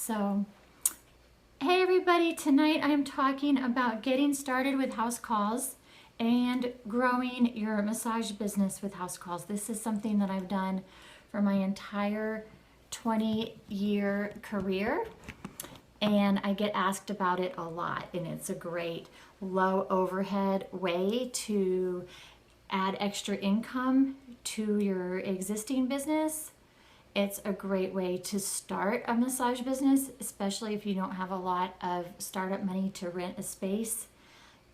So, hey everybody, tonight I'm talking about getting started with house calls and growing your massage business with house calls. This is something that I've done for my entire 20-year career, and I get asked about it a lot, and it's a great low overhead way to add extra income to your existing business. It's a great way to start a massage business, especially if you don't have a lot of startup money to rent a space.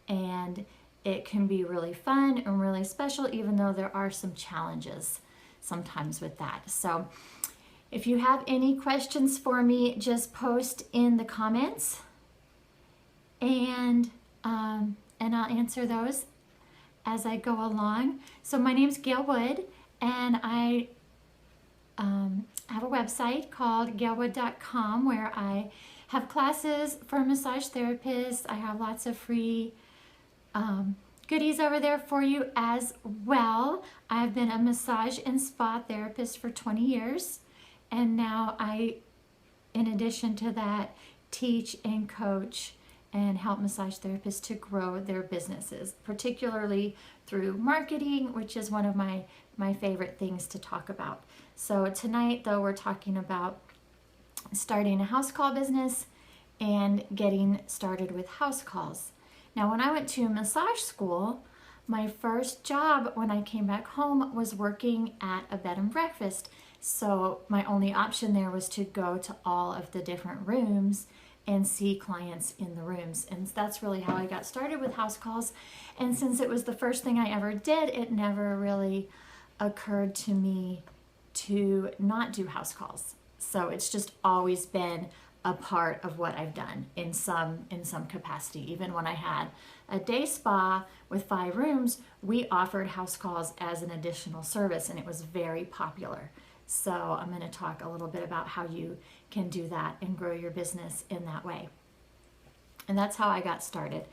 And it can be really fun and really special, even though there are some challenges sometimes with that. So if you have any questions for me, just post in the comments and I'll answer those as I go along. So my name's Gael Wood, and I have a website called gaelwood.com where I have classes for massage therapists. I have lots of free goodies over there for you as well. I've been a massage and spa therapist for 20 years, and now I, in addition to that, teach and coach and help massage therapists to grow their businesses, particularly through marketing, which is one of my favorite things to talk about. So tonight, though, we're talking about starting a house call business and getting started with house calls. Now, when I went to massage school, my first job when I came back home was working at a bed and breakfast. So my only option there was to go to all of the different rooms and see clients in the rooms. And that's really how I got started with house calls. And since it was the first thing I ever did, it never really occurred to me to not do house calls. So it's just always been a part of what I've done in some capacity. Even when I had a day spa with 5 rooms, we offered house calls as an additional service, and it was very popular. So I'm going to talk a little bit about how you can do that and grow your business in that way. And that's how I got started,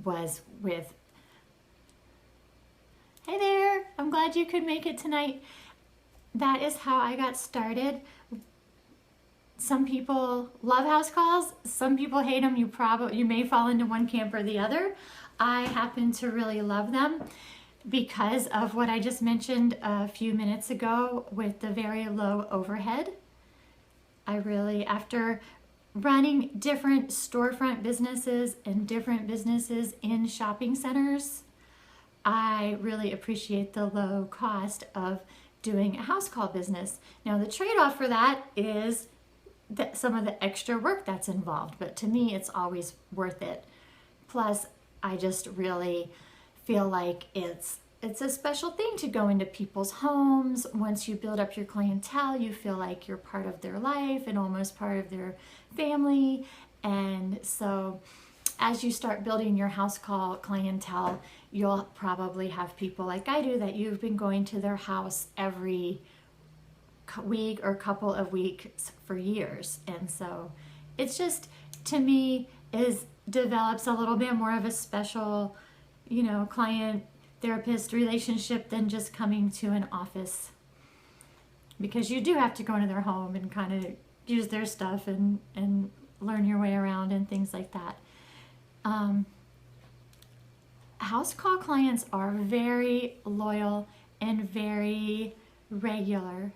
was with, hey there, I'm glad you could make it tonight. That is how I got started. Some people love house calls, some people hate them. You may fall into one camp or the other. I happen to really love them because of what I just mentioned a few minutes ago with the very low overhead. I really, after running different storefront businesses and different businesses in shopping centers, I really appreciate the low cost of doing a house call business. Now, the trade-off for that is some of the extra work that's involved, but to me, it's always worth it. Plus, I just really feel like it's a special thing to go into people's homes. Once you build up your clientele, you feel like you're part of their life and almost part of their family. And so as you start building your house call clientele, you'll probably have people like I do that you've been going to their house every week or couple of weeks for years. And so it's just, to me, develops a little bit more of a special, client therapist relationship than just coming to an office, because you do have to go into their home and kind of use their stuff and learn your way around and things like that. House call clients are very loyal and very regular,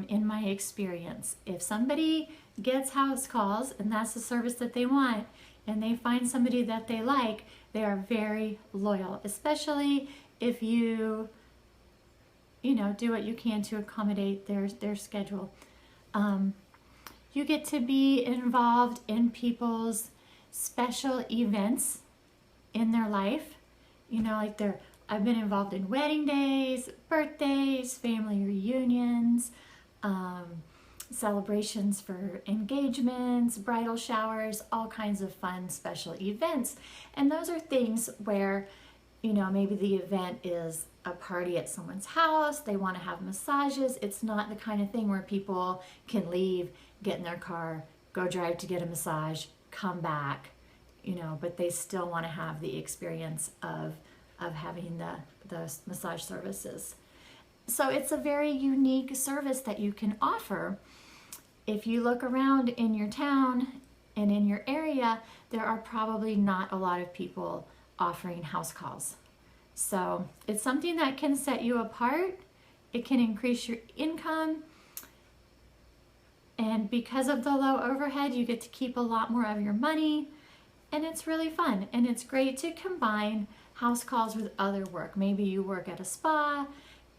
in my experience. If somebody gets house calls and that's the service that they want, and they find somebody that they like, they are very loyal, especially if you do what you can to accommodate their schedule. You get to be involved in people's special events in their life. I've been involved in wedding days, birthdays, family reunions, celebrations for engagements, bridal showers, all kinds of fun special events. And those are things where, maybe the event is a party at someone's house, they want to have massages. It's not the kind of thing where people can leave, get in their car, go drive to get a massage, come back, but they still want to have the experience of having the massage services. So it's a very unique service that you can offer. if you look around in your town and in your area, there are probably not a lot of people offering house calls. So it's something that can set you apart. It can increase your income. And because of the low overhead, you get to keep a lot more of your money. And it's really fun. And it's great to combine house calls with other work. Maybe you work at a spa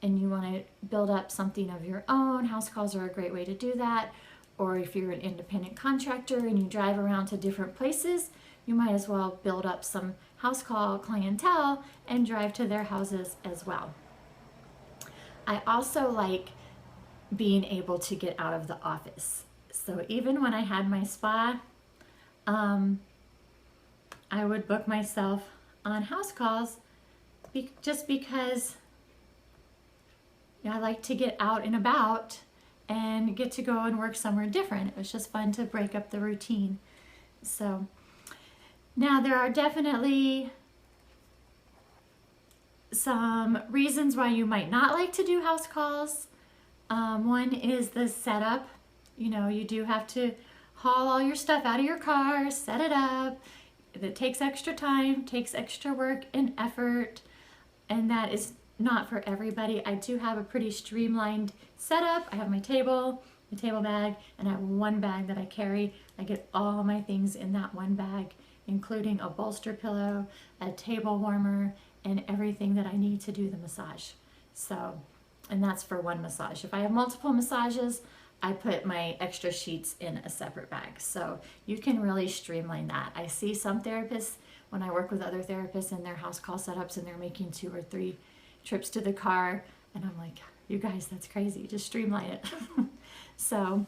and you want to build up something of your own. House calls are a great way to do that. Or if you're an independent contractor and you drive around to different places, you might as well build up some house call clientele and drive to their houses as well. I also like being able to get out of the office. So even when I had my spa, I would book myself on house calls just because I like to get out and about and get to go and work somewhere different. It was just fun to break up the routine. So now there are definitely some reasons why you might not like to do house calls. One is the setup. You do have to haul all your stuff out of your car, set it up. It takes extra time, takes extra work and effort, and that is not for everybody. I do have a pretty streamlined setup. I have my table bag, and I have one bag that I carry. I get all my things in that one bag, including a bolster pillow, a table warmer, and everything that I need to do the massage. So, and that's for one massage. If I have multiple massages, I put my extra sheets in a separate bag. So you can really streamline that. I see some therapists, when I work with other therapists in their house call setups, and they're making 2 or 3 trips to the car, and I'm like, you guys, that's crazy. Just streamline it. So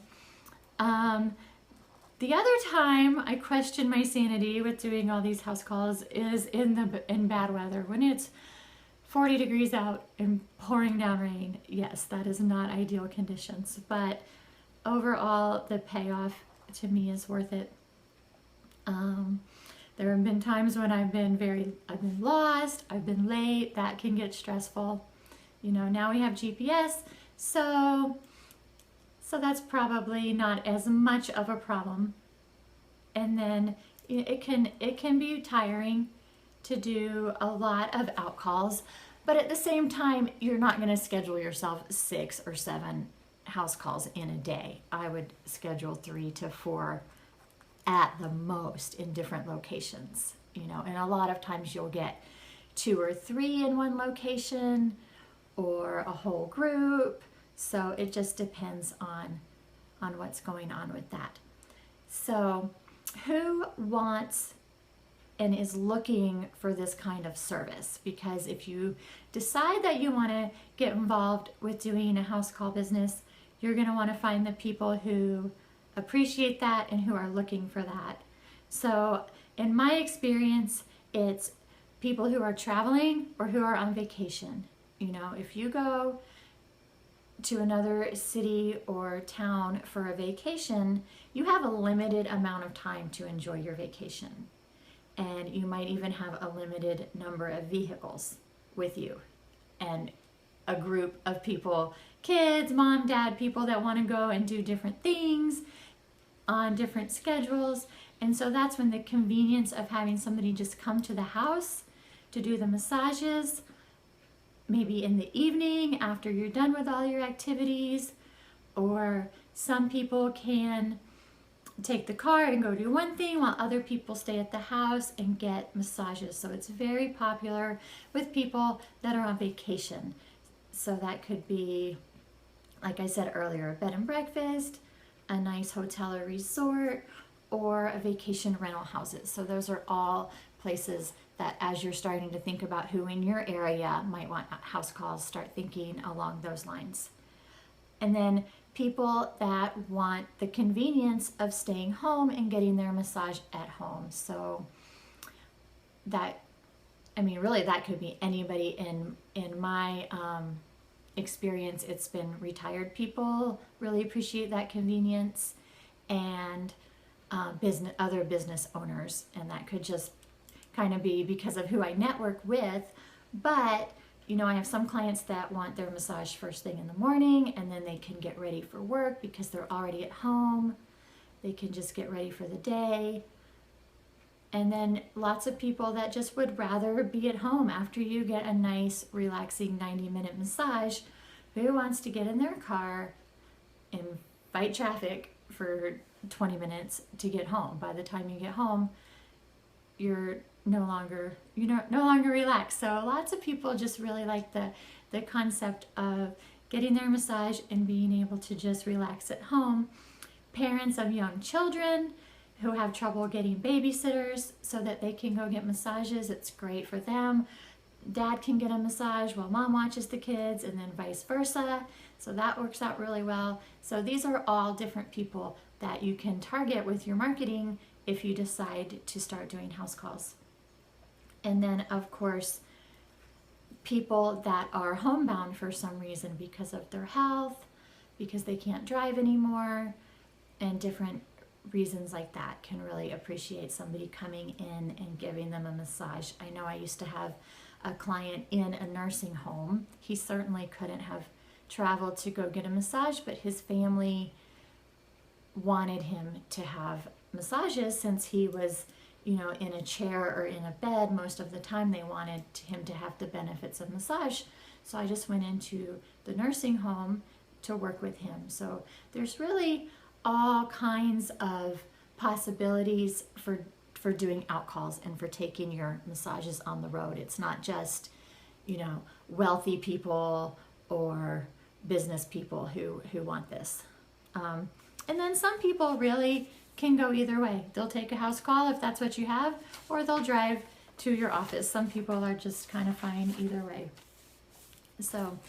the other time I question my sanity with doing all these house calls is in bad weather, when it's 40 degrees out and pouring down rain. Yes, that is not ideal conditions, but overall the payoff to me is worth it. There have been times when I've been lost, I've been late. That can get stressful. Now we have GPS, so that's probably not as much of a problem. And then it can be tiring to do a lot of outcalls, but at the same time, you're not going to schedule yourself 6 or 7 house calls in a day. I would schedule 3 to 4 at the most in different locations, and a lot of times you'll get 2 or 3 in one location or a whole group. So it just depends on what's going on with that. So who wants and is looking for this kind of service? Because if you decide that you want to get involved with doing a house call business, you're going to want to find the people who appreciate that and who are looking for that. So in my experience, it's people who are traveling or who are on vacation. If you go to another city or town for a vacation, you have a limited amount of time to enjoy your vacation. And you might even have a limited number of vehicles with you, and a group of people, kids, mom, dad, people that want to go and do different things on different schedules. And so that's when the convenience of having somebody just come to the house to do the massages, maybe in the evening after you're done with all your activities, or some people can take the car and go do one thing while other people stay at the house and get massages. So it's very popular with people that are on vacation. So that could be, like I said earlier, a bed and breakfast, a nice hotel or resort, or a vacation rental houses. So those are all places that, as you're starting to think about who in your area might want house calls, start thinking along those lines. And then people that want the convenience of staying home and getting their massage at home. So that, really that could be anybody. In my experience, it's been retired people really appreciate that convenience, and other business owners, and that could just kind of be because of who I network with. But you know, I have some clients that want their massage first thing in the morning, and then they can get ready for work because they're already at home. They can just get ready for the day. And then lots of people that just would rather be at home after you get a nice, relaxing 90-minute massage. Who wants to get in their car and fight traffic for 20 minutes to get home? By the time you get home, you're no longer relaxed. So lots of people just really like the concept of getting their massage and being able to just relax at home. Parents of young children who have trouble getting babysitters so that they can go get massages, it's great for them. Dad can get a massage while mom watches the kids, and then vice versa. So that works out really well. So these are all different people that you can target with your marketing if you decide to start doing house calls. And then, of course, people that are homebound for some reason because of their health, because they can't drive anymore, and different reasons like that can really appreciate somebody coming in and giving them a massage. I know I used to have a client in a nursing home. He certainly couldn't have traveled to go get a massage, but his family wanted him to have massages since he was, you know, in a chair or in a bed most of the time. They wanted him to have the benefits of massage. So I just went into the nursing home to work with him. So there's really all kinds of possibilities for doing outcalls and for taking your massages on the road. It's not just, you know, wealthy people or business people who want this. And then some people really can go either way. They'll take a house call if that's what you have, or they'll drive to your office. Some people are just kind of fine either way. So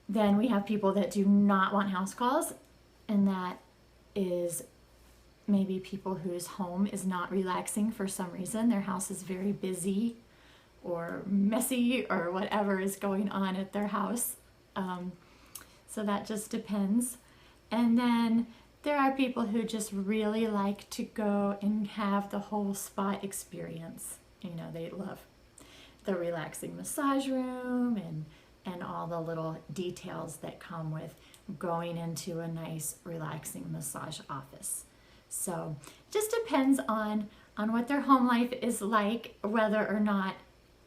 then we have people that do not want house calls, and that is maybe people whose home is not relaxing for some reason. Their house is very busy or messy or whatever is going on at their house. So that just depends. And then there are people who just really like to go and have the whole spa experience. You know, they love the relaxing massage room and all the little details that come with going into a nice, relaxing massage office. So it just depends on what their home life is like, whether or not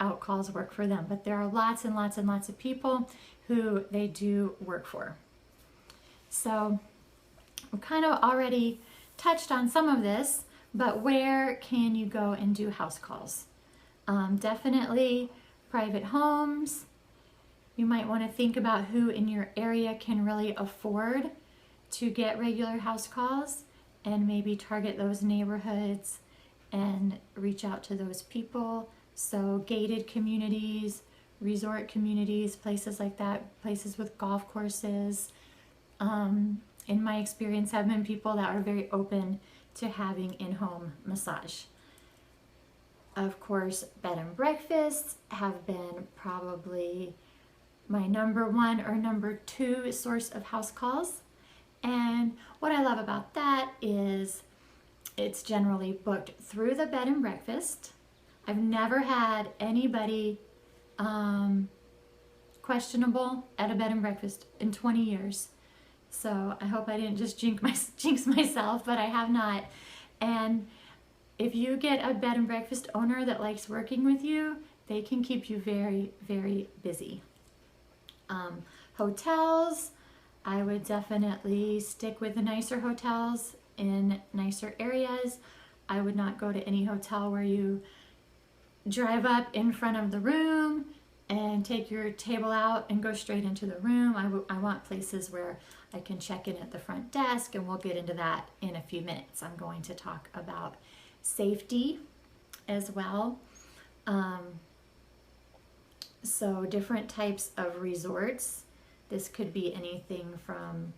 outcalls work for them. But there are lots and lots and lots of people who they do work for. So we kind of already touched on some of this, but where can you go and do house calls? Definitely private homes. You might want to think about who in your area can really afford to get regular house calls, and maybe target those neighborhoods and reach out to those people. So gated communities, resort communities, places like that, places with golf courses. In my experience, have been people that are very open to having in-home massage. Of course, bed and breakfasts have been probably my number one or number two source of house calls. And what I love about that is it's generally booked through the bed and breakfast. I've never had anybody questionable at a bed and breakfast in 20 years. So I hope I didn't just jinx myself, but I have not. And if you get a bed and breakfast owner that likes working with you, they can keep you very, very busy. Hotels, I would definitely stick with the nicer hotels in nicer areas. I would not go to any hotel where you drive up in front of the room and take your table out and go straight into the room. I want places where I can check in at the front desk, and we'll get into that in a few minutes. I'm going to talk about safety as well. So different types of resorts. This could be anything from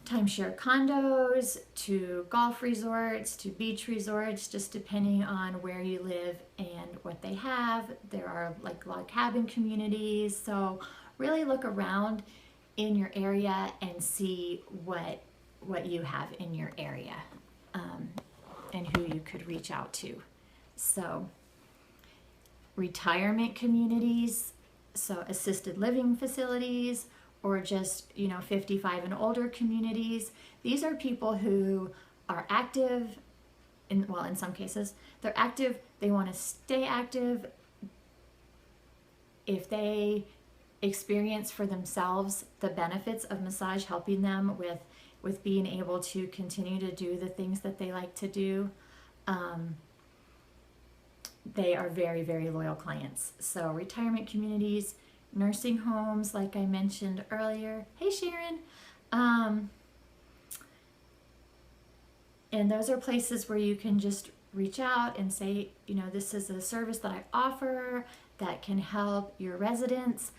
timeshare condos to golf resorts to beach resorts, just depending on where you live and what they have. There are like log cabin communities, so really look around in your area and see what you have in your area, and who you could reach out to. So retirement communities So assisted living facilities, or just, 55 and older communities. These are people who are active in some cases, they're active, they want to stay active. If they experience for themselves the benefits of massage helping them with being able to continue to do the things that they like to do, they are very, very loyal clients. So retirement communities, nursing homes, like I mentioned earlier. Hey, Sharon. And those are places where you can just reach out and say, this is a service that I offer that can help your residents.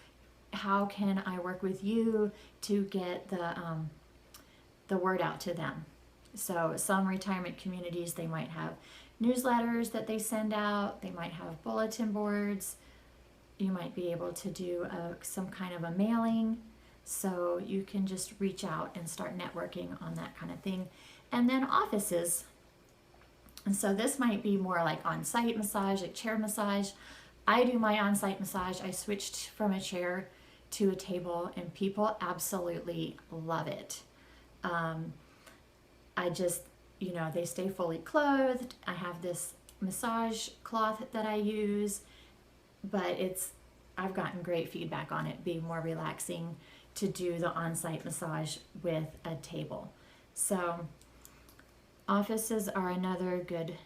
How can I work with you to get the word out to them? So some retirement communities, they might have newsletters that they send out. They might have bulletin boards. You might be able to do some kind of a mailing. So you can just reach out and start networking on that kind of thing. And then offices. And so this might be more like on-site massage, like chair massage. I do my on-site massage. I switched from a chair to a table, and people absolutely love it. I just, they stay fully clothed. I have this massage cloth that I use, but I've gotten great feedback on it being more relaxing to do the on-site massage with a table. So offices are another good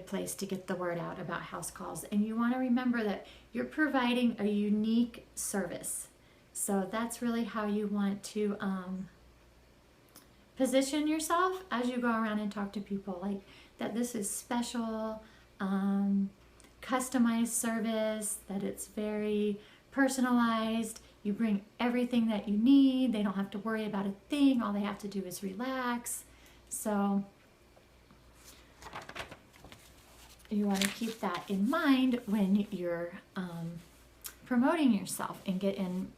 place to get the word out about house calls. And you want to remember that you're providing a unique service. So that's really how you want to position yourself as you go around and talk to people, like that this is special, customized service, that it's very personalized. You bring everything that you need. They don't have to worry about a thing. All they have to do is relax. So you want to keep that in mind when you're promoting yourself and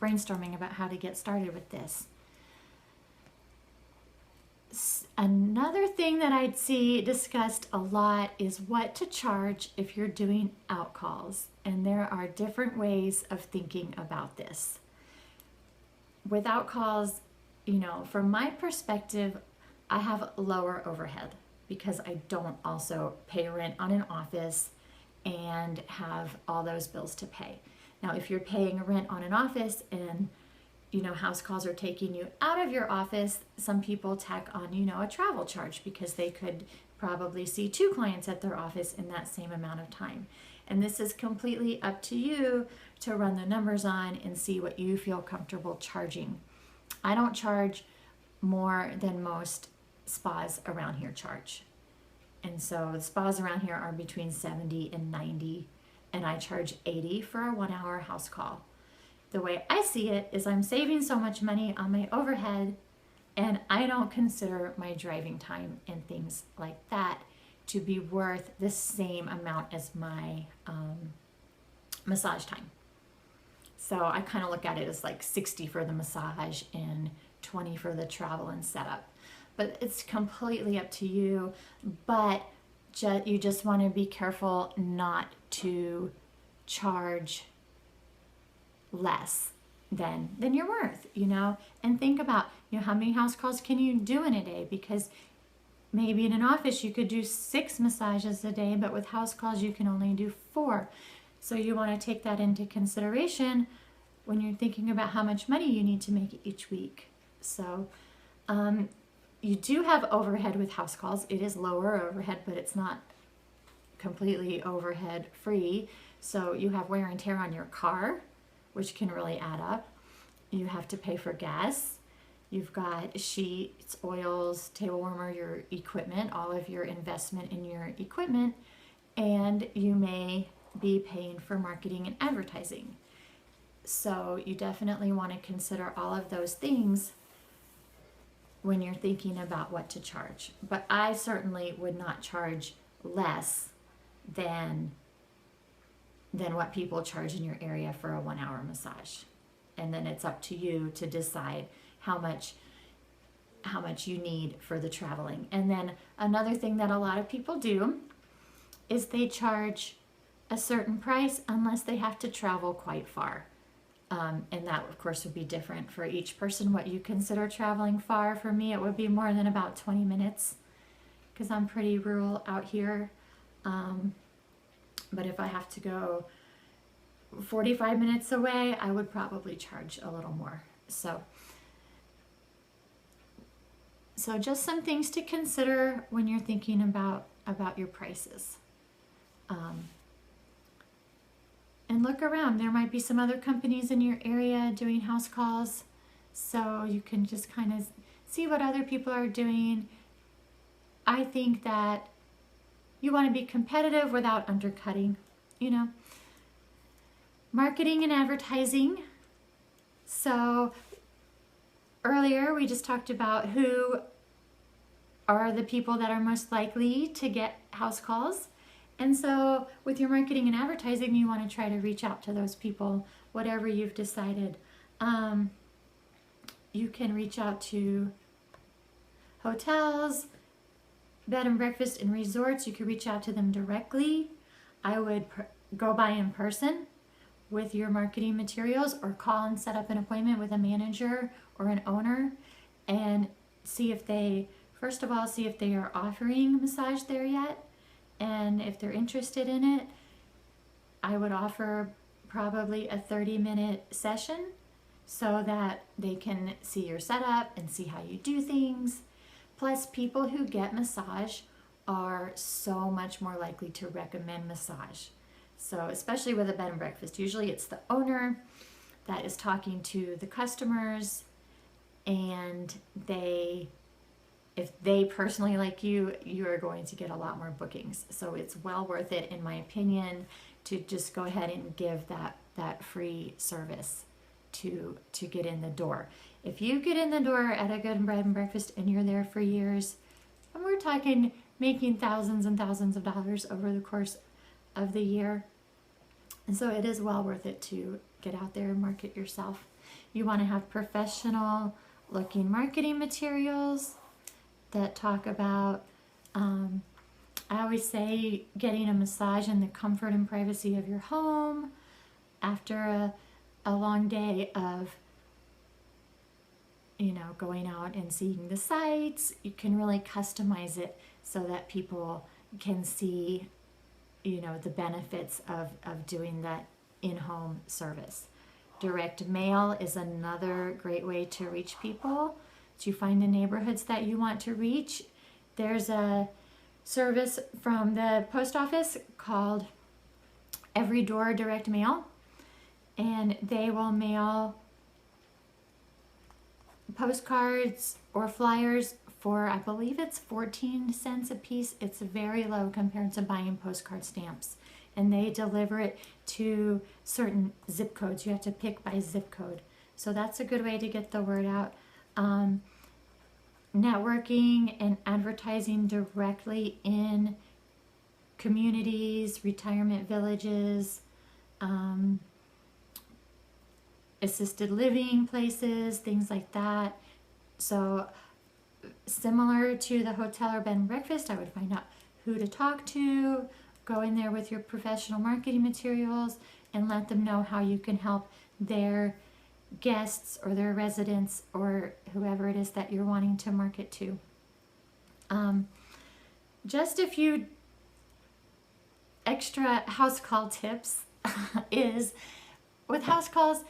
brainstorming about how to get started with this. Another thing that I'd see discussed a lot is what to charge if you're doing outcalls. And there are different ways of thinking about this. With outcalls, from my perspective, I have lower overhead because I don't also pay rent on an office and have all those bills to pay. Now, if you're paying rent on an office and house calls are taking you out of your office, some people tack on, a travel charge because they could probably see 2 clients at their office in that same amount of time. And this is completely up to you to run the numbers on and see what you feel comfortable charging. I don't charge more than most spas around here charge. And so the spas around here are between 70 and 90, and I charge 80 for a 1-hour house call. The way I see it is I'm saving so much money on my overhead, and I don't consider my driving time and things like that to be worth the same amount as my massage time. So I kind of look at it as like 60 for the massage and 20 for the travel and setup. But it's completely up to you. But you just want to be careful not to charge less than you're worth, and think about, how many house calls can you do in a day? Because maybe in an office you could do 6 massages a day, but with house calls you can only do 4. So you want to take that into consideration when you're thinking about how much money you need to make each week. So you do have overhead with house calls. It is lower overhead, but it's not completely overhead free. So you have wear and tear on your car, which can really add up. You have to pay for gas. You've got sheets, oils, table warmer, your equipment, all of your investment in your equipment, and you may be paying for marketing and advertising. So you definitely want to consider all of those things when you're thinking about what to charge. But I certainly would not charge less than what people charge in your area for a 1-hour massage. And then it's up to you to decide how much you need for the traveling. And then another thing that a lot of people do is they charge a certain price unless they have to travel quite far. And that, of course, would be different for each person, what you consider traveling far. For me, it would be more than about 20 minutes because I'm pretty rural out here. But if I have to go 45 minutes away, I would probably charge a little more. So just some things to consider when you're thinking about your prices. And look around. There might be some other companies in your area doing house calls, so you can just kind of see what other people are doing. I think that you want to be competitive without undercutting, you know. Marketing and advertising. So earlier we just talked about who are the people that are most likely to get house calls. And so with your marketing and advertising, you want to try to reach out to those people, whatever you've decided. You can reach out to hotels, bed and breakfast, and resorts. You could reach out to them directly. I would go by in person with your marketing materials, or call and set up an appointment with a manager or an owner and see if they, first of all, see if they are offering massage there yet. And if they're interested in it, I would offer probably a 30-minute session so that they can see your setup and see how you do things. Plus, people who get massage are so much more likely to recommend massage. So especially with a bed and breakfast, usually it's the owner that is talking to the customers, and if they personally like you, you are going to get a lot more bookings. So it's well worth it, in my opinion, to just go ahead and give that free service to get in the door. If you get in the door at a good bed and breakfast and you're there for years, and we're talking making thousands and thousands of dollars over the course of the year. And so it is well worth it to get out there and market yourself. You want to have professional looking marketing materials that talk about, I always say, getting a massage in the comfort and privacy of your home after a long day of, going out and seeing the sights. You can really customize it so that people can see, the benefits of doing that in-home service. Direct mail is another great way to reach people. To find the neighborhoods that you want to reach. There's a service from the post office called Every Door Direct Mail, and they will mail postcards or flyers for, I believe it's 14 cents a piece. It's very low compared to buying postcard stamps, and they deliver it to certain zip codes. You have to pick by zip code, so that's a good way to get the word out. Networking and advertising directly in communities, retirement villages, assisted living places, things like that. So similar to the hotel or bed and breakfast, I would find out who to talk to, go in there with your professional marketing materials, and let them know how you can help their guests or their residents or whoever it is that you're wanting to market to. Just a few extra house call tips is with house calls,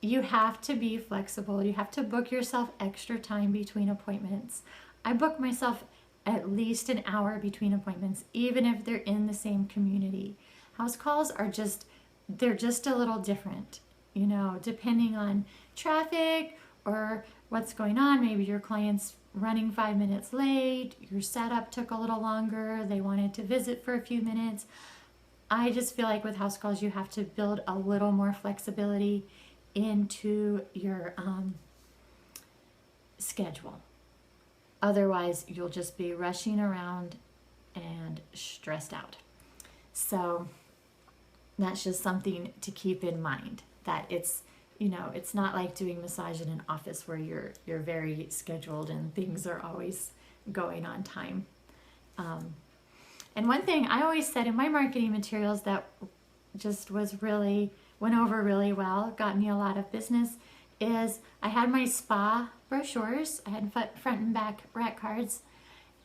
you have to be flexible. You have to book yourself extra time between appointments. I book myself at least an hour between appointments, even if they're in the same community. House calls are they're just a little different. Depending on traffic or what's going on. Maybe your client's running 5 minutes late, your setup took a little longer, they wanted to visit for a few minutes. I just feel like with house calls, you have to build a little more flexibility into your schedule. Otherwise, you'll just be rushing around and stressed out. So that's just something to keep in mind, that it's not like doing massage in an office where you're very scheduled and things are always going on time. And one thing I always said in my marketing materials that just went over really well, got me a lot of business, is I had my spa brochures. I had front and back rack cards,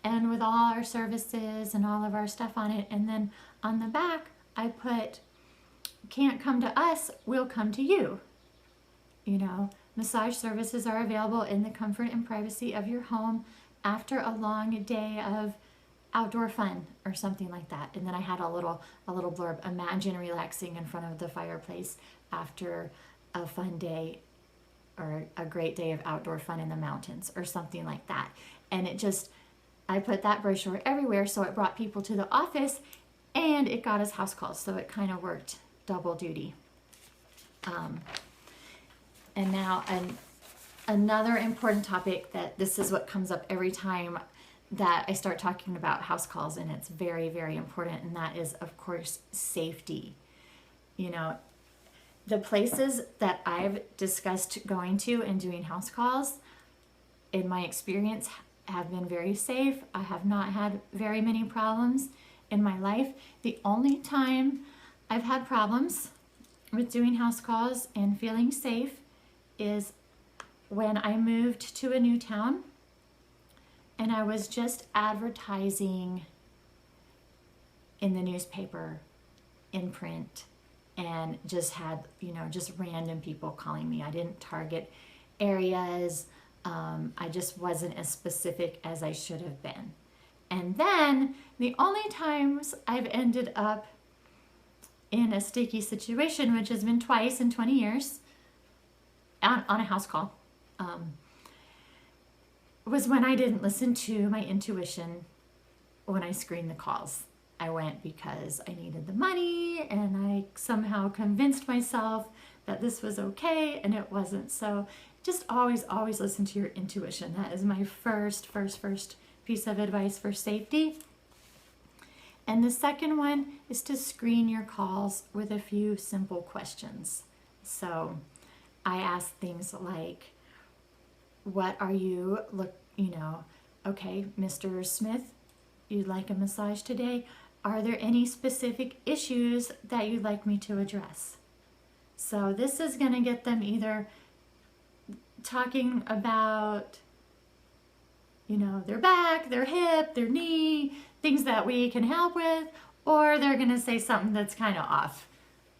and with all our services and all of our stuff on it. And then on the back, I put, can't come to us, we'll come to you. You know, massage services are available in the comfort and privacy of your home after a long day of outdoor fun or something like that. And then I had a little blurb, imagine relaxing in front of the fireplace after a fun day or a great day of outdoor fun in the mountains or something like that. And I put that brochure everywhere, so it brought people to the office and it got us house calls, so it kind of worked double duty. And now another important topic, that this is what comes up every time that I start talking about house calls, and it's very, very important, and that is, of course, safety. You know, the places that I've discussed going to and doing house calls, in my experience, have been very safe. I have not had very many problems in my life. The only time I've had problems with doing house calls and feeling safe is when I moved to a new town and I was just advertising in the newspaper, in print, and just had, just random people calling me. I didn't target areas. I just wasn't as specific as I should have been. And then the only times I've ended up in a sticky situation, which has been twice in 20 years on a house call, was when I didn't listen to my intuition when I screened the calls. I went because I needed the money, and I somehow convinced myself that this was okay, and it wasn't. So just always listen to your intuition. That is my first piece of advice for safety. And the second one is to screen your calls with a few simple questions. So I ask things like, what are you, okay, Mr. Smith, you'd like a massage today? Are there any specific issues that you'd like me to address? So this is going to get them either talking about, their back, their hip, their knee, things that we can help with, or they're going to say something that's kind of off,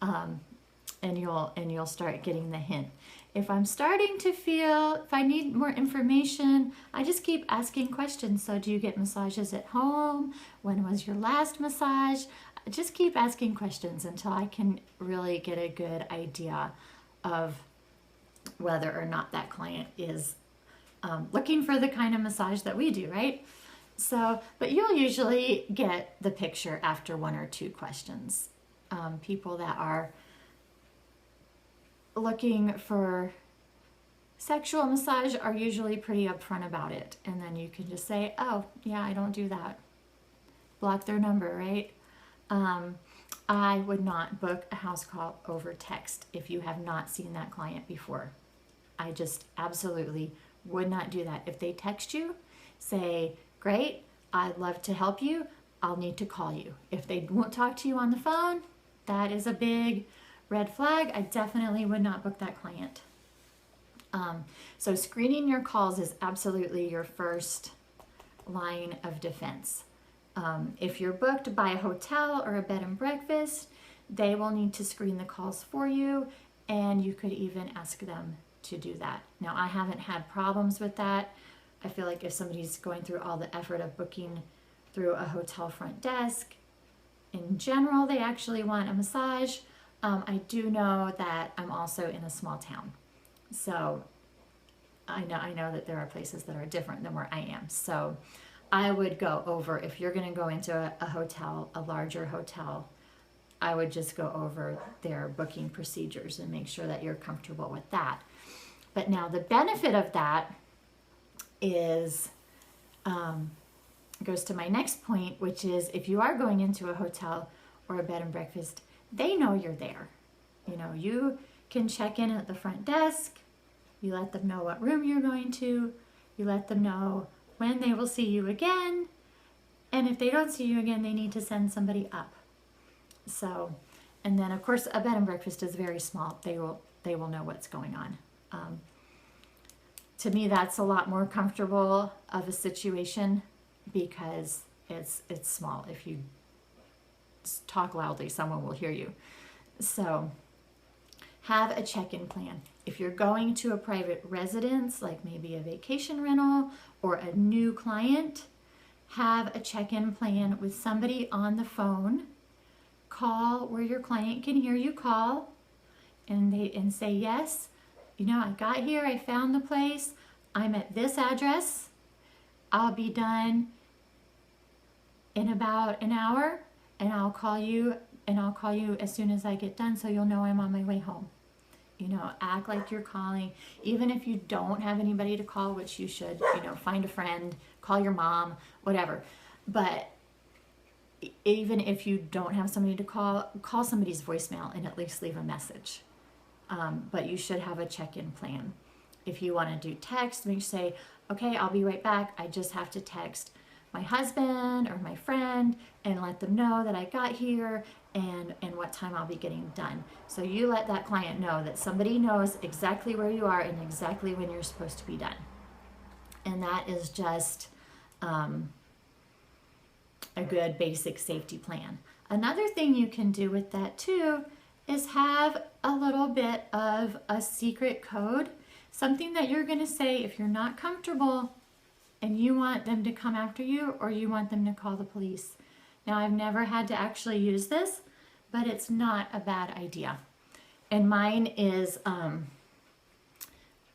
and you'll start getting the hint. If I'm starting to feel, if I need more information, I just keep asking questions. So do you get massages at home? When was your last massage? I just keep asking questions until I can really get a good idea of whether or not that client is looking for the kind of massage that we do, right? So, but you'll usually get the picture after one or two questions. People that are looking for sexual massage are usually pretty upfront about it. And then you can just say, oh, yeah, I don't do that. Block their number, right? I would not book a house call over text if you have not seen that client before. I just absolutely would not do that. If they text you, say, great, I'd love to help you. I'll need to call you. If they won't talk to you on the phone, that is a big red flag. I definitely would not book that client. So screening your calls is absolutely your first line of defense. If you're booked by a hotel or a bed and breakfast, they will need to screen the calls for you, and you could even ask them to do that. Now, I haven't had problems with that. I feel like if somebody's going through all the effort of booking through a hotel front desk, in general, they actually want a massage. I do know that I'm also in a small town, so I know that there are places that are different than where I am. So I would go over, if you're going to go into a hotel, a larger hotel, I would just go over their booking procedures and make sure that you're comfortable with that. But now the benefit of that is, goes to my next point, which is if you are going into a hotel or a bed and breakfast, they know you're there. You can check in at the front desk. You let them know what room you're going to. You let them know when they will see you again. And if they don't see you again, they need to send somebody up. So, and then of course a bed and breakfast is very small. They will know what's going on. To me, that's a lot more comfortable of a situation because it's small. If you talk loudly, someone will hear you. So have a check-in plan. If you're going to a private residence, like maybe a vacation rental or a new client, have a check-in plan with somebody on the phone. Call where your client can hear you call and say, yes, you know, I got here, I found the place, I'm at this address, I'll be done in about an hour, and I'll call you as soon as I get done so you'll know I'm on my way home. You know, act like you're calling, even if you don't have anybody to call, which you should, you know, find a friend, call your mom, whatever. But even if you don't have somebody to call somebody's voicemail and at least leave a message. But you should have a check-in plan. If you want to do text, make sure say, okay, I'll be right back. I just have to text my husband or my friend and let them know that I got here and what time I'll be getting done. So you let that client know that somebody knows exactly where you are and exactly when you're supposed to be done. And that is just a good basic safety plan. Another thing you can do with that too is have a little bit of a secret code, something that you're going to say if you're not comfortable and you want them to come after you or you want them to call the police. Now, I've never had to actually use this, but it's not a bad idea. And mine is,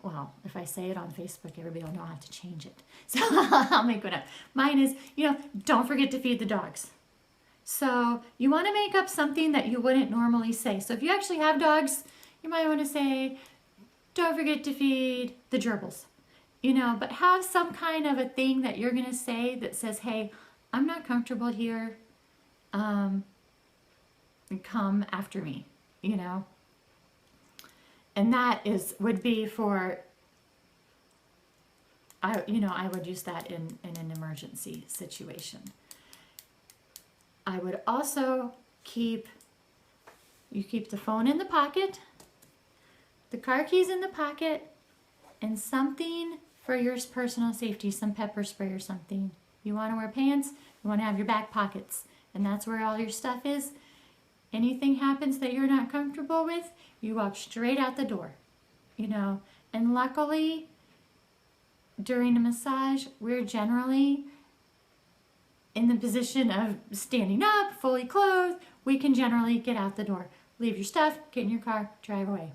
well, if I say it on Facebook, everybody will know I have to change it. So I'll make one up. Mine is, you know, don't forget to feed the dogs. So you want to make up something that you wouldn't normally say. So if you actually have dogs, you might want to say, don't forget to feed the gerbils. You know, but have some kind of a thing that you're going to say that says, hey, I'm not comfortable here. Come after me, you know. And that would be for, I would use that in an emergency situation. I would also keep the phone in the pocket, the car keys in the pocket, and something for your personal safety, some pepper spray or something. You want to wear pants, you want to have your back pockets, and that's where all your stuff is. Anything happens that you're not comfortable with, you walk straight out the door, you know. And luckily, during a massage, we're generally in the position of standing up, fully clothed. We can generally get out the door, leave your stuff, get in your car, drive away.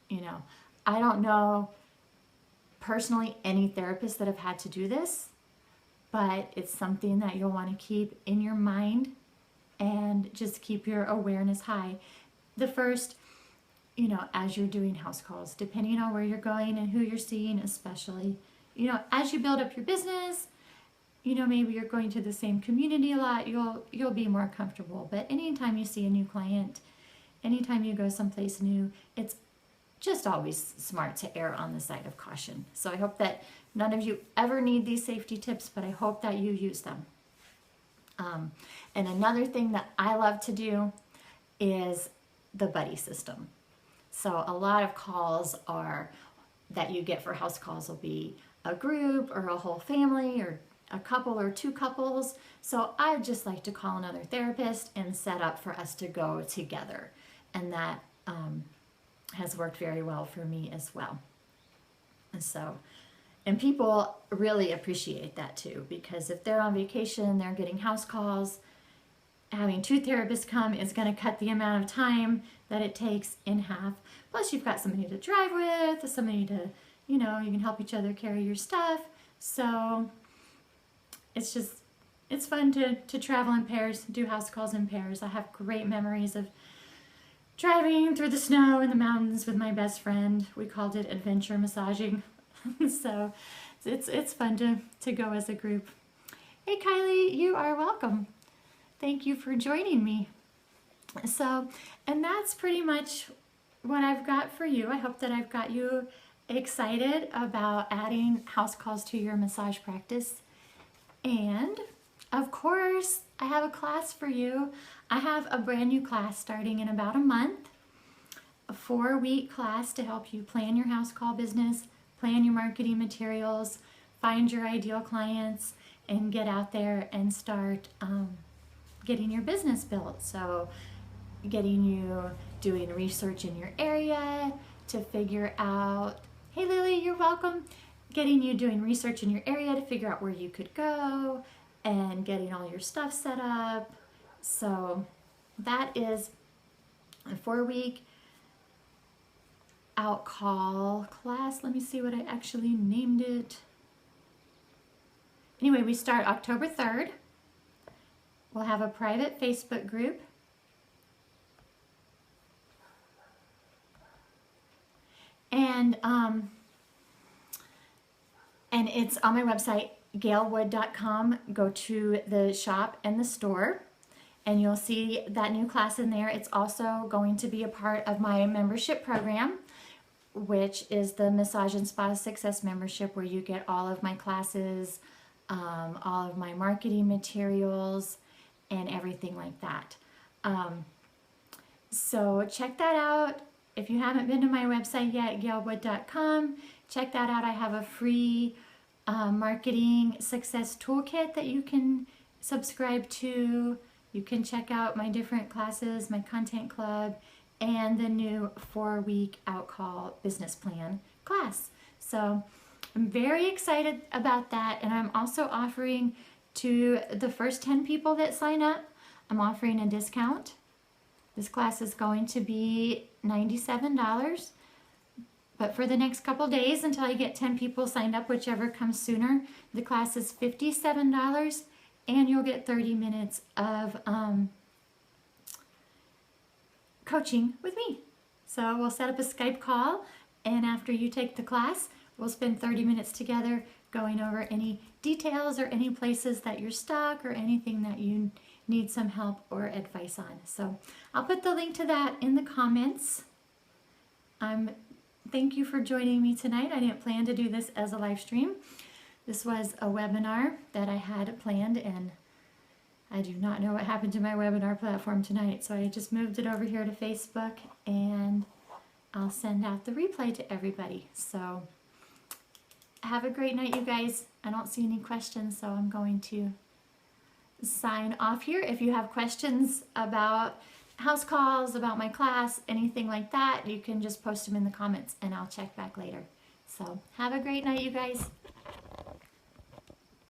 You know, I don't know personally any therapists that have had to do this, but it's something that you'll want to keep in your mind and just keep your awareness high. The first, you know, as you're doing house calls, depending on where you're going and who you're seeing, especially, you know, as you build up your business, you know, maybe you're going to the same community a lot, you'll be more comfortable. But anytime you see a new client, anytime you go someplace new, it's just always smart to err on the side of caution. So I hope that none of you ever need these safety tips, but I hope that you use them. And another thing that I love to do is the buddy system. So a lot of calls that you get for house calls will be a group or a whole family or a couple or two couples. So I just like to call another therapist and set up for us to go together. And that has worked very well for me as well. And people really appreciate that too, because if they're on vacation, they're getting house calls, having two therapists come is going to cut the amount of time that it takes in half. Plus you've got somebody to drive with, somebody to, you know, you can help each other carry your stuff. So it's fun to travel in pairs, do house calls in pairs. I have great memories of driving through the snow in the mountains with my best friend. We called it adventure massaging. So it's fun to go as a group. Hey Kylie, you are welcome. Thank you for joining me. So, and that's pretty much what I've got for you. I hope that I've got you excited about adding house calls to your massage practice. And Of course, I have a class for you. I have a brand new class starting in about a month, a 4-week class to help you plan your house call business, plan your marketing materials, find your ideal clients, and get out there and start getting your business built. So getting you doing research in your area to figure out, hey Lily, you're welcome, getting you doing research in your area to figure out where you could go and getting all your stuff set up. So that is a 4-week Outcall class. Let me see what I actually named it. Anyway, we start October 3rd. We'll have a private Facebook group. And it's on my website, gailwood.com. Go to the shop and the store, and you'll see that new class in there. It's also going to be a part of my membership program, which is the Massage and Spa Success membership, where you get all of my classes, all of my marketing materials, and everything like that. So check that out. If you haven't been to my website yet, gailwood.com, check that out. I have a free marketing success toolkit that you can subscribe to. You can check out my different classes, my content club, and the new 4-week Outcall business plan class. So I'm very excited about that. And I'm also offering to the first 10 people that sign up, I'm offering a discount. This class is going to be $97, but for the next couple days until I get 10 people signed up, whichever comes sooner, the class is $57, and you'll get 30 minutes of coaching with me. So we'll set up a Skype call, and after you take the class, we'll spend 30 minutes together going over any details or any places that you're stuck or anything that you need some help or advice on. So I'll put the link to that in the comments. Thank you for joining me tonight. I didn't plan to do this as a live stream. This was a webinar that I had planned, and I do not know what happened to my webinar platform tonight, so I just moved it over here to Facebook, and I'll send out the replay to everybody. So have a great night, you guys. I don't see any questions, so I'm going to sign off here. If you have questions about house calls, about my class, anything like that, you can just post them in the comments and I'll check back later. So have a great night, you guys.